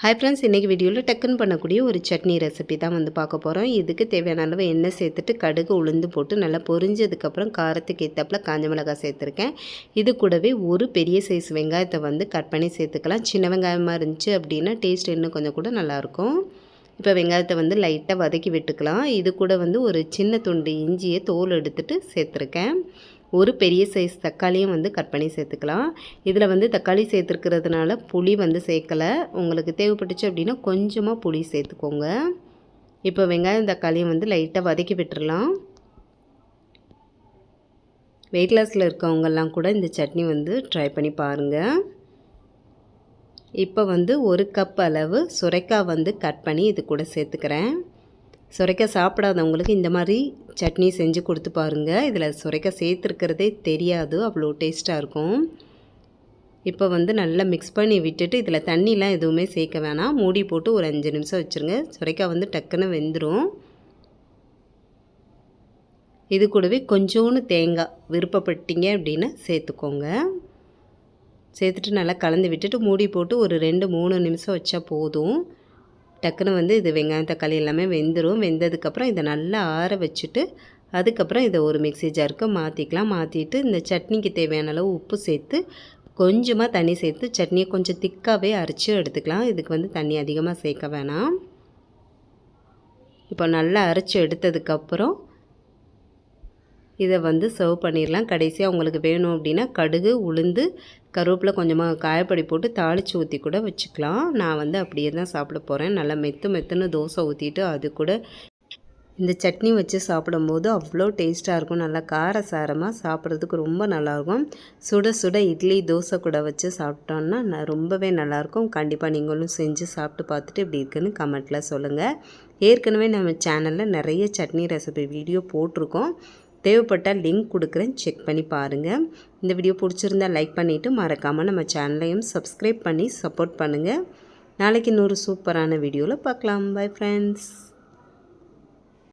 Hi friends इनके video टक्कन பண்ணக்கூடிய ஒரு சட்னி ரெசிபி தான் வந்து பார்க்க போறோம். இதுக்கு தேவையான அளவு எண்ணெய் சேர்த்துட்டு கடுகு உளுந்து போட்டு நல்லா பொரிஞ்சதுக்கு அப்புறம் காரத்துக்கு ஏத்தாப்ல காஞ்ச மிளகாய் சேர்த்திருக்கேன். இது கூடவே ஒரு பெரிய சைஸ் வெங்காயத்தை வந்து கட் பண்ணி சேர்த்துக்கலாம். சின்ன வெங்காயமா இருந்துச்சு அப்படினா டேஸ்ட் இன்னும் கொஞ்சம் கூட நல்லா இருக்கும். இப்போ வெங்காயத்தை வந்து லைட்டா வதக்கி விட்டுக்கலாம். இது கூட வந்து ஒரு சின்ன துண்டு இஞ்சியை தோல் எடுத்துட்டு சேர்த்திருக்கேன். ஒரு பெரிய சைஸ் தக்காளியும் வந்து கட் பண்ணி சேர்த்துக்கலாம். இதில் வந்து தக்காளி சேர்த்துருக்கிறதுனால புளி வந்து சேர்க்கலை. உங்களுக்கு தேவைப்பட்டுச்சு அப்படின்னா கொஞ்சமாக புளி சேர்த்துக்கோங்க. இப்போ வெங்காயம் தக்காளியும் வந்து லைட்டாக வதக்கி விட்டுடலாம். வெயிட் லாஸில் இருக்கவங்கெல்லாம் கூட இந்த சட்னி வந்து ட்ரை பண்ணி பாருங்கள். இப்போ வந்து ஒரு கப் அளவு சுரைக்காய் வந்து கட் பண்ணி இது கூட சேர்த்துக்கிறேன். சுரைக்காய் சாப்பிடாதவங்களுக்கு இந்த மாதிரி சட்னி செஞ்சு கொடுத்து பாருங்கள். இதில் சுரைக்காய் சேர்த்துருக்கிறதே தெரியாது, அவ்வளோ டேஸ்ட்டாக இருக்கும். இப்போ வந்து நல்லா மிக்ஸ் பண்ணி விட்டுட்டு இதில் தண்ணிலாம் எதுவுமே சேர்க்க வேணாம். மூடி போட்டு ஒரு 5 நிமிஷம் வச்சுருங்க. சுரைக்காய் வந்து டக்குன்னு வெந்துடும். இது கூடவே கொஞ்சோன்னு தேங்காய் விருப்பப்பட்டீங்க அப்படின்னா சேர்த்துக்கோங்க. சேர்த்துட்டு நல்லா கலந்து விட்டுட்டு மூடி போட்டு ஒரு 2-3 நிமிஷம் வச்சா போதும். டக்குன்னு வந்து இது வெங்காயம் தக்காளி எல்லாமே வெந்துடும். வெந்ததுக்கப்புறம் இதை நல்லா ஆற வச்சுட்டு அதுக்கப்புறம் இதை ஒரு மிக்ஸி ஜாருக்கு மாற்றிக்கலாம். மாற்றிட்டு இந்த சட்னிக்கு தேவையான அளவு உப்பு சேர்த்து கொஞ்சமாக தண்ணி சேர்த்து சட்னியை கொஞ்சம் திக்காகவே அரைச்சி எடுத்துக்கலாம். இதுக்கு வந்து தண்ணி அதிகமாக சேர்க்க வேணாம். இப்போ நல்லா அரைச்சி எடுத்ததுக்கப்புறம் இதை வந்து சர்வ் பண்ணிடலாம். கடைசியாக உங்களுக்கு வேணும் அப்படின்னா கடுகு உளுந்து கருவேப்பிலை கொஞ்சமாக காயப்பொடி போட்டு தாளித்து ஊற்றி கூட வச்சுக்கலாம். நான் வந்து அப்படியே தான் சாப்பிட போகிறேன். நல்லா மெத்துன்னு தோசை ஊற்றிட்டு அது கூட இந்த சட்னி வச்சு சாப்பிடும்போது அவ்வளோ டேஸ்ட்டாக இருக்கும். நல்லா காரசாரமாக சாப்பிட்றதுக்கு ரொம்ப நல்லாயிருக்கும். சுட சுட இட்லி தோசை கூட வச்சு சாப்பிட்டோன்னா ரொம்பவே நல்லாயிருக்கும். கண்டிப்பாக நீங்களும் செஞ்சு சாப்பிட்டு பார்த்துட்டு இப்படி இருக்குன்னு கமெண்ட்டில் சொல்லுங்கள். ஏற்கனவே நம்ம சேனலில் நிறைய சட்னி ரெசிபி வீடியோ போட்டிருக்கோம். தேவைப்பட்டால் லிங்க் கொடுக்குறேன், செக் பண்ணி பாருங்கள். இந்த வீடியோ பிடிச்சிருந்தால் லைக் பண்ணிவிட்டு மறக்காமல் நம்ம சேனலையும் சப்ஸ்கிரைப் பண்ணி சப்போர்ட் பண்ணுங்கள். நாளைக்கு இன்னொரு சூப்பரான வீடியோவில் பார்க்கலாம். Bye friends.